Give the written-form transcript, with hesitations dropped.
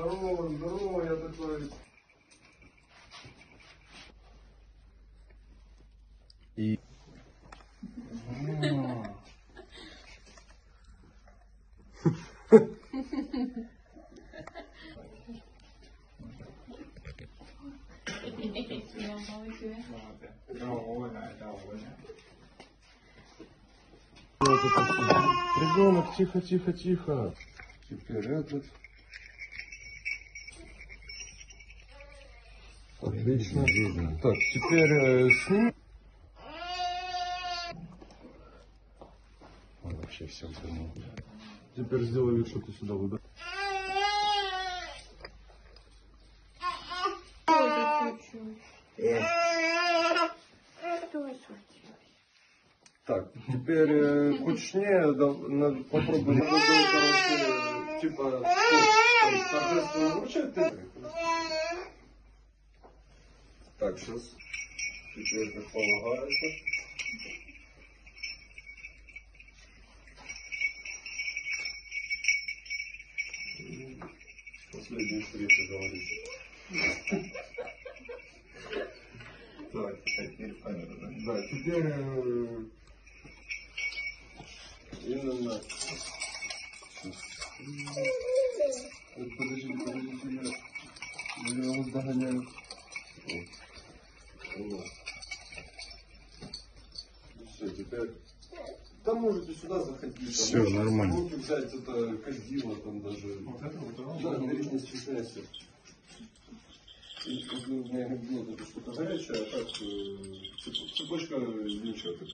Здорово, здорово, я такой. И... Ребенок, тихо, тихо, тихо. Теперь этот. Отлично. Так, теперь сними. Он вообще все вернул. Теперь сделай вид, что ты сюда выдашь. Так, теперь кучнее, попробуй, короче, типа, торжественно вручать. Так, сейчас, теперь как полагается. Последний встреча говорить. Так, теперь камера, да? Да, теперь именно. Подожди, я вас догоняю. Все, теперь. Там можете сюда заходить. Все, нормально. Можете взять это кадило там даже. Вот это вот? Да, не стесняйся. У меня было что-то горячее, а так цепочка ничего.